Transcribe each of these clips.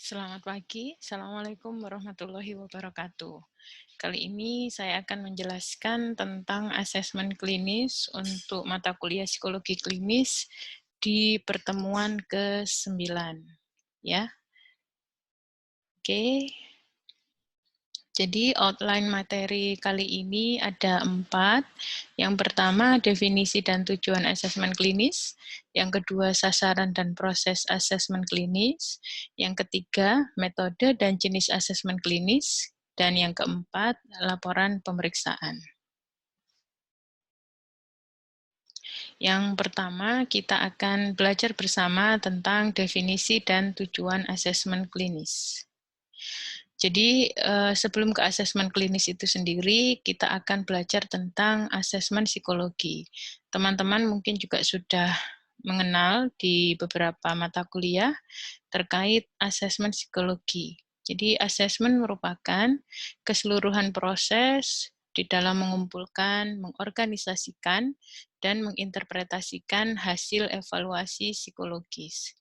Selamat pagi, Assalamualaikum warahmatullahi wabarakatuh. Kali ini saya akan menjelaskan tentang asesmen klinis untuk mata kuliah psikologi klinis di pertemuan ke-9. Ya, oke. Jadi outline materi kali ini ada 4. Yang pertama, definisi dan tujuan asesmen klinis. Yang kedua, sasaran dan proses asesmen klinis. Yang ketiga, metode dan jenis asesmen klinis. Dan yang keempat, laporan pemeriksaan. Yang pertama, kita akan belajar bersama tentang definisi dan tujuan asesmen klinis. Jadi sebelum ke asesmen klinis itu sendiri, kita akan belajar tentang asesmen psikologi. Teman-teman mungkin juga sudah mengenal di beberapa mata kuliah terkait asesmen psikologi. Jadi asesmen merupakan keseluruhan proses di dalam mengumpulkan, mengorganisasikan, dan menginterpretasikan hasil evaluasi psikologis.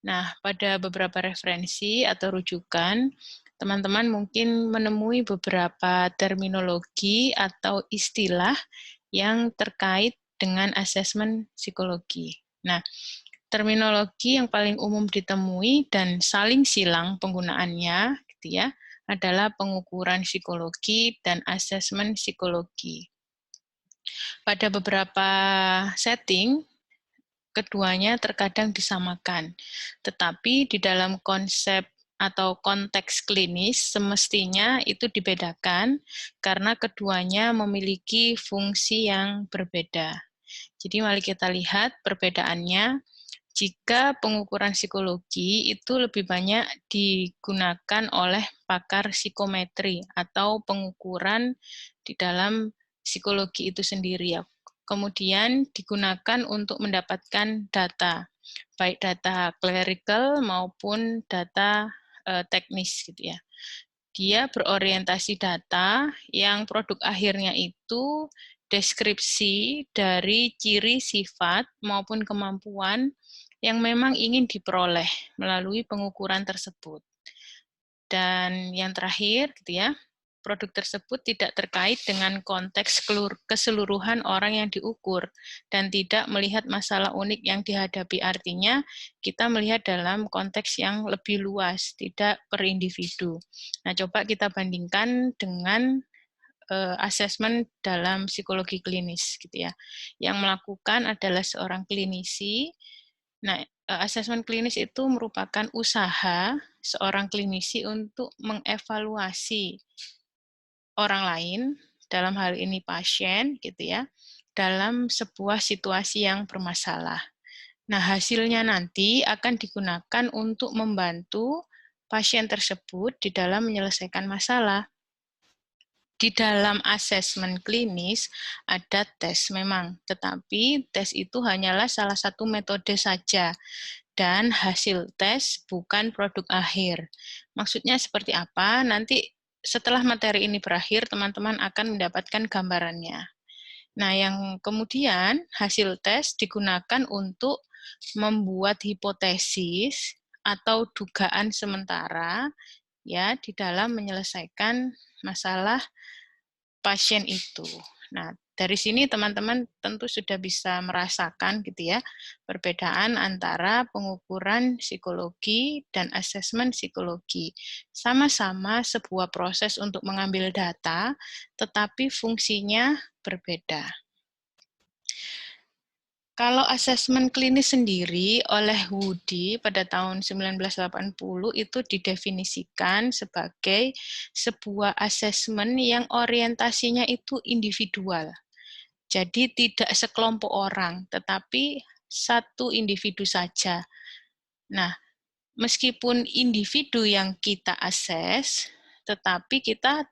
Nah, pada beberapa referensi atau rujukan, teman-teman mungkin menemui beberapa terminologi atau istilah yang terkait dengan asesmen psikologi. Nah, terminologi yang paling umum ditemui dan saling silang penggunaannya gitu ya, adalah pengukuran psikologi dan asesmen psikologi. Pada beberapa setting, keduanya terkadang disamakan, tetapi di dalam konsep atau konteks klinis semestinya itu dibedakan karena keduanya memiliki fungsi yang berbeda. Jadi mari kita lihat perbedaannya. Jika pengukuran psikologi itu lebih banyak digunakan oleh pakar psikometri atau pengukuran di dalam psikologi itu sendiri ya. Kemudian digunakan untuk mendapatkan data, baik data clerical maupun data teknis gitu ya. Dia berorientasi data yang produk akhirnya itu deskripsi dari ciri sifat maupun kemampuan yang memang ingin diperoleh melalui pengukuran tersebut. Dan yang terakhir, gitu ya, produk tersebut tidak terkait dengan konteks keseluruhan orang yang diukur dan tidak melihat masalah unik yang dihadapi. Artinya, kita melihat dalam konteks yang lebih luas, tidak per individu. Nah, coba kita bandingkan dengan asesmen dalam psikologi klinis, gitu ya. Yang melakukan adalah seorang klinisi. Nah, asesmen klinis itu merupakan usaha seorang klinisi untuk mengevaluasi orang lain, dalam hal ini pasien, gitu ya, dalam sebuah situasi yang bermasalah. Nah, hasilnya nanti akan digunakan untuk membantu pasien tersebut di dalam menyelesaikan masalah. Di dalam asesmen klinis ada tes memang, tetapi tes itu hanyalah salah satu metode saja. Dan hasil tes bukan produk akhir. Maksudnya seperti apa? Nanti setelah materi ini berakhir, teman-teman akan mendapatkan gambarannya. Nah, yang kemudian hasil tes digunakan untuk membuat hipotesis atau dugaan sementara ya di dalam menyelesaikan masalah pasien itu. Nah, dari sini teman-teman tentu sudah bisa merasakan gitu ya, perbedaan antara pengukuran psikologi dan asesmen psikologi. Sama-sama sebuah proses untuk mengambil data, tetapi fungsinya berbeda. Kalau asesmen klinis sendiri oleh Woody pada tahun 1980 itu didefinisikan sebagai sebuah asesmen yang orientasinya itu individual. Jadi tidak sekelompok orang, tetapi satu individu saja. Nah, meskipun individu yang kita akses, tetapi kita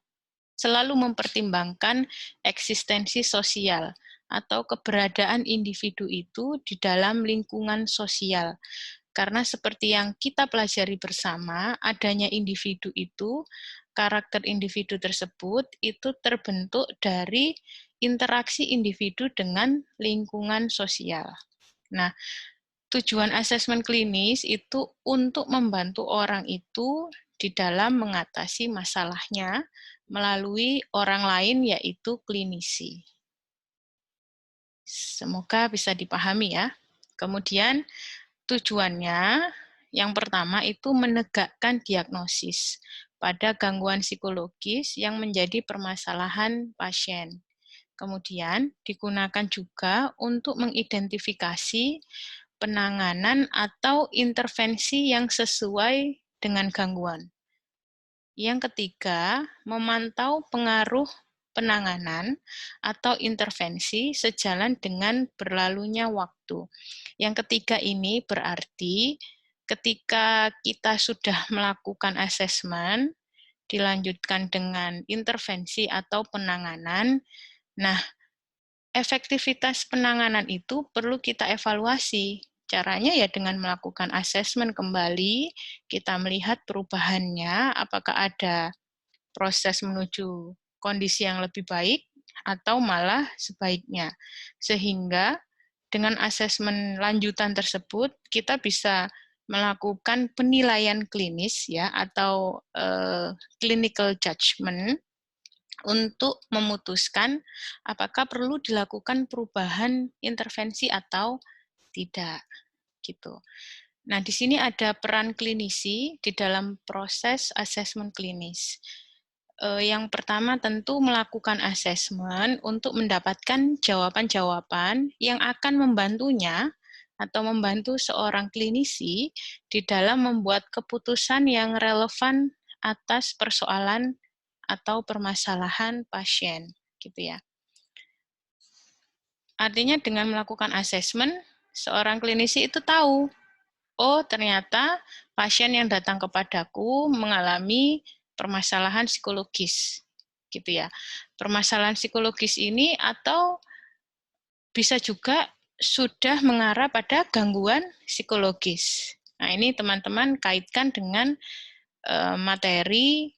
selalu mempertimbangkan eksistensi sosial atau keberadaan individu itu di dalam lingkungan sosial. Karena seperti yang kita pelajari bersama, adanya individu itu, karakter individu tersebut itu terbentuk dari interaksi individu dengan lingkungan sosial. Nah, tujuan asesmen klinis itu untuk membantu orang itu di dalam mengatasi masalahnya melalui orang lain, yaitu klinisi. Semoga bisa dipahami ya. Kemudian tujuannya yang pertama itu menegakkan diagnosis pada gangguan psikologis yang menjadi permasalahan pasien. Kemudian digunakan juga untuk mengidentifikasi penanganan atau intervensi yang sesuai dengan gangguan. Yang ketiga, memantau pengaruh penanganan atau intervensi sejalan dengan berlalunya waktu. Yang ketiga ini berarti ketika kita sudah melakukan asesmen, dilanjutkan dengan intervensi atau penanganan, nah, efektivitas penanganan itu perlu kita evaluasi. Caranya ya dengan melakukan asesmen kembali, kita melihat perubahannya, apakah ada proses menuju kondisi yang lebih baik atau malah sebaiknya. Sehingga dengan asesmen lanjutan tersebut, kita bisa melakukan penilaian klinis ya atau clinical judgment untuk memutuskan apakah perlu dilakukan perubahan intervensi atau tidak gitu. Nah, di sini ada peran klinisi di dalam proses asesmen klinis. Yang pertama tentu melakukan asesmen untuk mendapatkan jawaban-jawaban yang akan membantunya atau membantu seorang klinisi di dalam membuat keputusan yang relevan atas persoalan atau permasalahan pasien, gitu ya. Artinya dengan melakukan asesmen, seorang klinisi itu tahu, oh ternyata pasien yang datang kepadaku mengalami permasalahan psikologis, gitu ya. Permasalahan psikologis ini atau bisa juga sudah mengarah pada gangguan psikologis. Nah ini teman-teman kaitkan dengan materi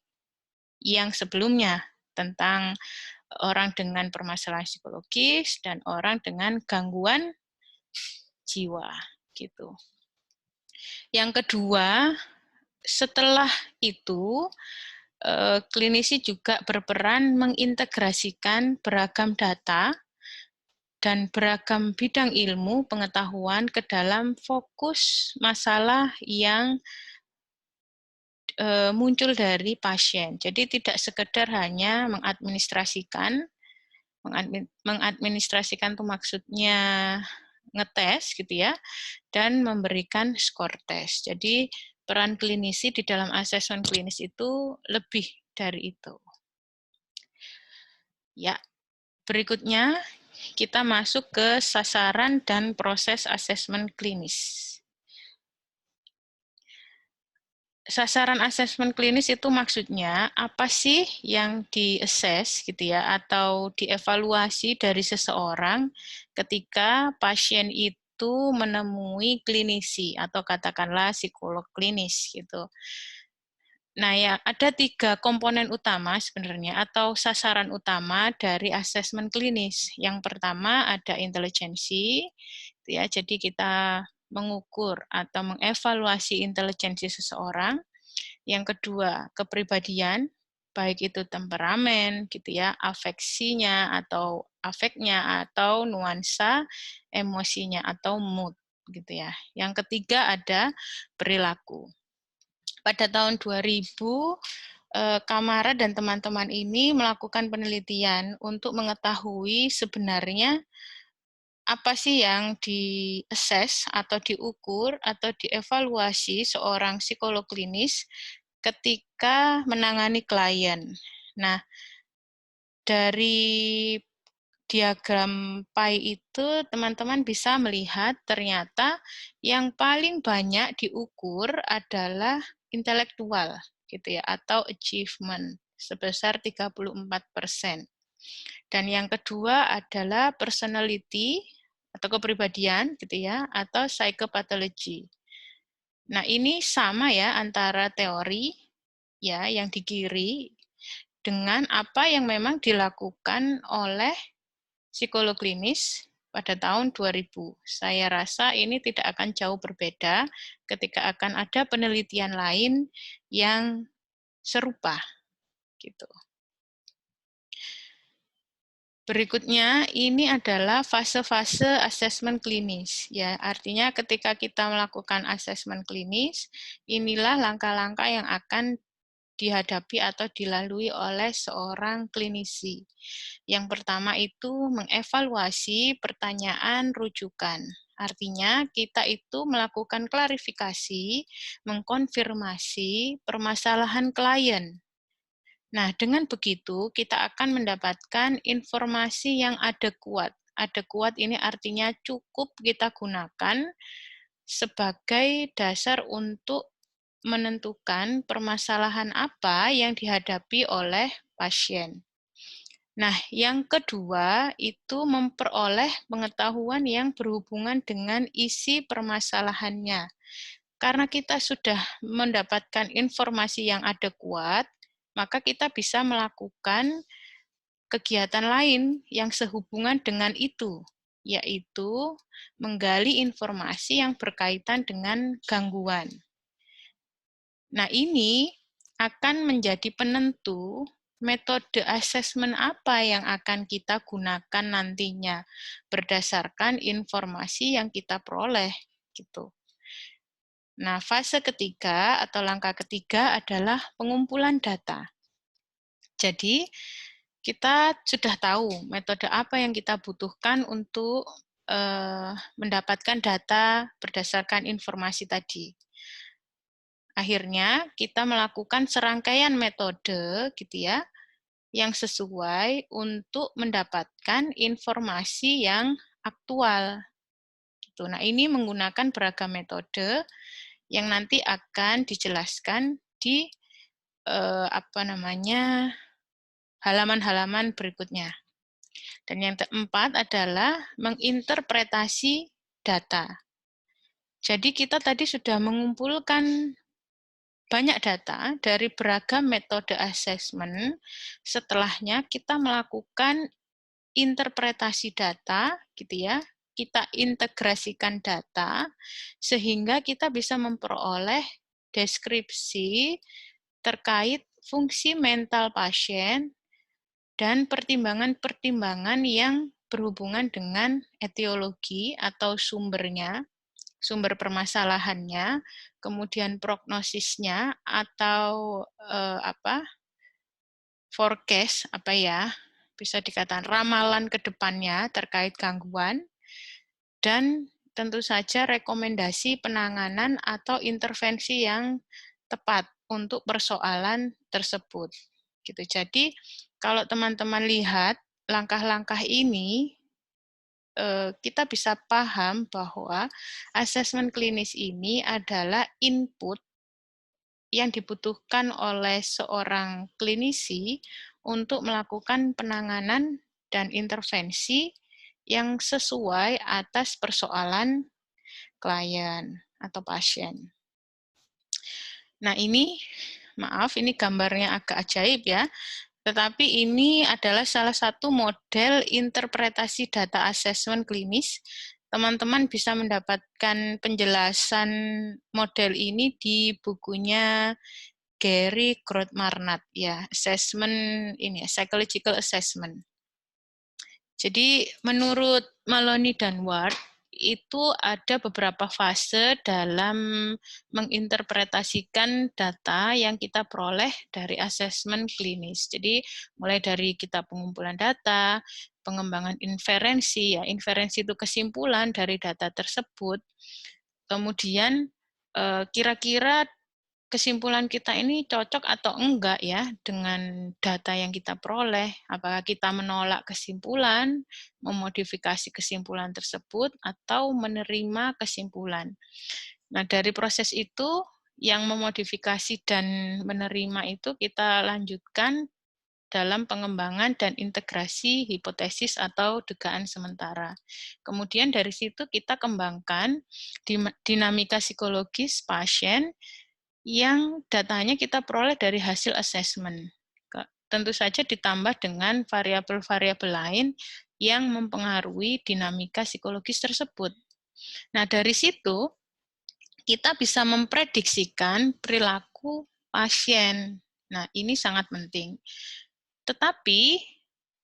yang sebelumnya tentang orang dengan permasalahan psikologis dan orang dengan gangguan jiwa gitu. Yang kedua, setelah itu klinisi juga berperan mengintegrasikan beragam data dan beragam bidang ilmu pengetahuan ke dalam fokus masalah yang muncul dari pasien. Jadi tidak sekedar hanya mengadministrasikan itu maksudnya ngetes gitu ya, dan memberikan skor tes. Jadi peran klinisi di dalam asesmen klinis itu lebih dari itu. Ya, berikutnya kita masuk ke sasaran dan proses asesmen klinis. Sasaran asesmen klinis itu maksudnya apa sih yang di-assess gitu ya atau dievaluasi dari seseorang ketika pasien itu menemui klinisi atau katakanlah psikolog klinis gitu. Nah ya ada 3 komponen utama sebenarnya atau sasaran utama dari asesmen klinis. Yang pertama ada intelijensi, ya jadi kita mengukur atau mengevaluasi intelijensi seseorang. Yang kedua, kepribadian, baik itu temperamen, gitu ya, afeksinya atau afeknya atau nuansa emosinya atau mood, gitu ya. Yang ketiga ada perilaku. Pada tahun 2000, Kamara dan teman-teman ini melakukan penelitian untuk mengetahui sebenarnya apa sih yang di-assess atau diukur atau dievaluasi seorang psikolog klinis ketika menangani klien. Nah, dari diagram pie itu teman-teman bisa melihat ternyata yang paling banyak diukur adalah intelektual gitu ya atau achievement sebesar 34%. Dan yang kedua adalah personality atau kepribadian gitu ya atau psychopathology. Nah, ini sama ya antara teori ya yang di kiri dengan apa yang memang dilakukan oleh psikolog klinis pada tahun 2000. Saya rasa ini tidak akan jauh berbeda ketika akan ada penelitian lain yang serupa gitu. Berikutnya ini adalah fase-fase asesmen klinis. Ya, artinya ketika kita melakukan asesmen klinis, inilah langkah-langkah yang akan dihadapi atau dilalui oleh seorang klinisi. Yang pertama itu mengevaluasi pertanyaan rujukan. Artinya kita itu melakukan klarifikasi, mengkonfirmasi permasalahan klien. Nah, dengan begitu kita akan mendapatkan informasi yang adekuat. Adekuat ini artinya cukup kita gunakan sebagai dasar untuk menentukan permasalahan apa yang dihadapi oleh pasien. Nah, yang kedua itu memperoleh pengetahuan yang berhubungan dengan isi permasalahannya. Karena kita sudah mendapatkan informasi yang adekuat, maka kita bisa melakukan kegiatan lain yang sehubungan dengan itu, yaitu menggali informasi yang berkaitan dengan gangguan. Nah, ini akan menjadi penentu metode asesmen apa yang akan kita gunakan nantinya berdasarkan informasi yang kita peroleh gitu. Nah, fase ketiga atau langkah ketiga adalah pengumpulan data. Jadi, kita sudah tahu metode apa yang kita butuhkan untuk mendapatkan data berdasarkan informasi tadi. Akhirnya, kita melakukan serangkaian metode gitu ya, yang sesuai untuk mendapatkan informasi yang aktual. Gitu. Nah, ini menggunakan beragam metode yang nanti akan dijelaskan di halaman-halaman berikutnya. Dan yang keempat adalah menginterpretasi data. Jadi kita tadi sudah mengumpulkan banyak data dari beragam metode asesmen. Setelahnya kita melakukan interpretasi data, gitu ya. Kita integrasikan data sehingga kita bisa memperoleh deskripsi terkait fungsi mental pasien dan pertimbangan-pertimbangan yang berhubungan dengan etiologi atau sumbernya, sumber permasalahannya, kemudian prognosisnya atau forecast bisa dikatakan ramalan ke depannya terkait gangguan, dan tentu saja rekomendasi penanganan atau intervensi yang tepat untuk persoalan tersebut. Gitu. Jadi, kalau teman-teman lihat langkah-langkah ini, kita bisa paham bahwa asesmen klinis ini adalah input yang dibutuhkan oleh seorang klinisi untuk melakukan penanganan dan intervensi yang sesuai atas persoalan klien atau pasien. Nah, ini gambarnya agak ajaib ya, tetapi ini adalah salah satu model interpretasi data asesmen klinis. Teman-teman bisa mendapatkan penjelasan model ini di bukunya Gary Groth-Marnat ya, psychological assessment. Jadi menurut Maloney dan Ward itu ada beberapa fase dalam menginterpretasikan data yang kita peroleh dari asesmen klinis. Jadi mulai dari kita pengumpulan data, pengembangan inferensi, ya inferensi itu kesimpulan dari data tersebut. Kemudian kira-kira kesimpulan kita ini cocok atau enggak ya dengan data yang kita peroleh. Apakah kita menolak kesimpulan, memodifikasi kesimpulan tersebut, atau menerima kesimpulan. Nah, dari proses itu, yang memodifikasi dan menerima itu kita lanjutkan dalam pengembangan dan integrasi hipotesis atau dugaan sementara. Kemudian dari situ kita kembangkan dinamika psikologis pasien yang datanya kita peroleh dari hasil asesmen. Tentu saja ditambah dengan variabel-variabel lain yang mempengaruhi dinamika psikologis tersebut. Nah, dari situ kita bisa memprediksikan perilaku pasien. Nah, ini sangat penting. Tetapi,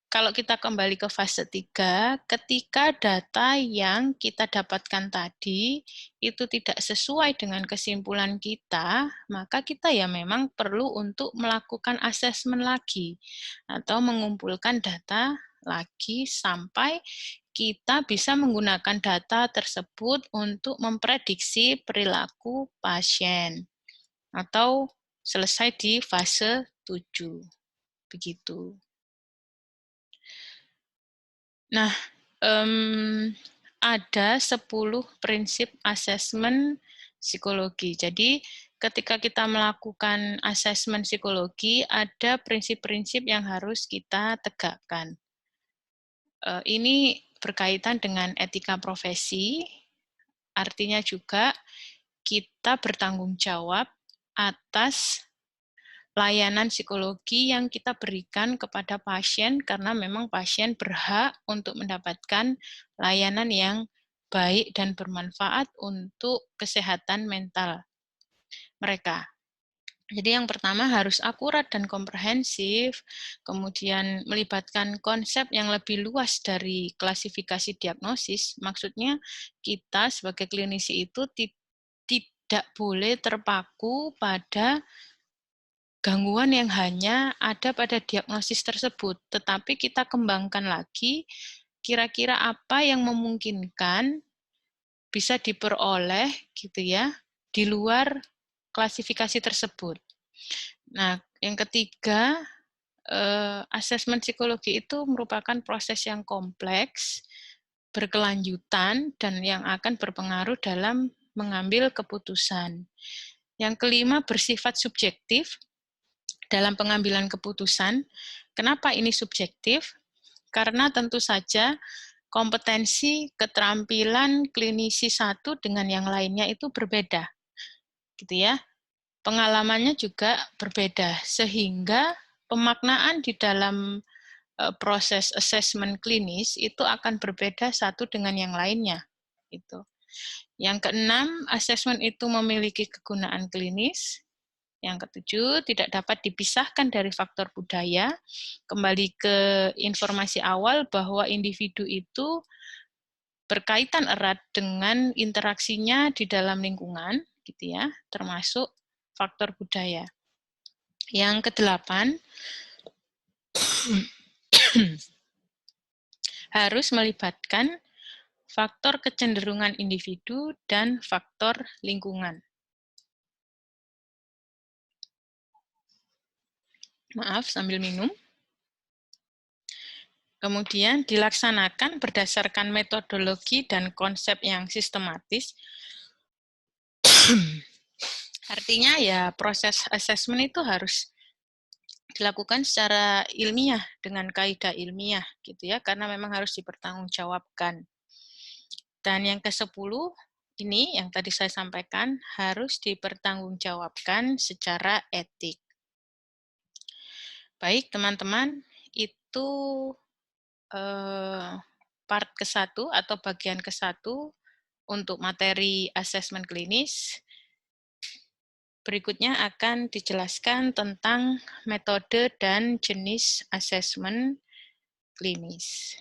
kalau kita kembali ke fase 3, ketika data yang kita dapatkan tadi itu tidak sesuai dengan kesimpulan kita, maka kita ya memang perlu untuk melakukan asesmen lagi atau mengumpulkan data lagi sampai kita bisa menggunakan data tersebut untuk memprediksi perilaku pasien atau selesai di fase 7. Begitu. Nah, ada 10 prinsip asesmen psikologi. Jadi, ketika kita melakukan asesmen psikologi, ada prinsip-prinsip yang harus kita tegakkan. Ini berkaitan dengan etika profesi, artinya juga kita bertanggung jawab atas layanan psikologi yang kita berikan kepada pasien karena memang pasien berhak untuk mendapatkan layanan yang baik dan bermanfaat untuk kesehatan mental mereka. Jadi yang pertama harus akurat dan komprehensif, kemudian melibatkan konsep yang lebih luas dari klasifikasi diagnosis. Maksudnya kita sebagai klinisi itu tidak boleh terpaku pada gangguan yang hanya ada pada diagnosis tersebut, tetapi kita kembangkan lagi kira-kira apa yang memungkinkan bisa diperoleh gitu ya di luar klasifikasi tersebut. Nah, yang ketiga, asesmen psikologi itu merupakan proses yang kompleks, berkelanjutan, dan yang akan berpengaruh dalam mengambil keputusan. Yang kelima, bersifat subjektif dalam pengambilan keputusan. Kenapa ini subjektif? Karena tentu saja kompetensi keterampilan klinisi satu dengan yang lainnya itu berbeda. Gitu ya. Pengalamannya juga berbeda, sehingga pemaknaan di dalam proses asesmen klinis itu akan berbeda satu dengan yang lainnya. Itu. Yang keenam, asesmen itu memiliki kegunaan klinis. Yang ketujuh, tidak dapat dipisahkan dari faktor budaya. Kembali ke informasi awal bahwa individu itu berkaitan erat dengan interaksinya di dalam lingkungan, gitu ya, termasuk faktor budaya. Yang kedelapan, harus melibatkan faktor kecenderungan individu dan faktor lingkungan. Maaf, sambil minum. Kemudian dilaksanakan berdasarkan metodologi dan konsep yang sistematis. Artinya ya proses asesmen itu harus dilakukan secara ilmiah dengan kaidah ilmiah gitu ya, karena memang harus dipertanggungjawabkan. Dan yang ke-10 ini yang tadi saya sampaikan harus dipertanggungjawabkan secara etik. Baik teman-teman, itu part ke-1 atau bagian ke-1 untuk materi asesmen klinis. Berikutnya akan dijelaskan tentang metode dan jenis asesmen klinis.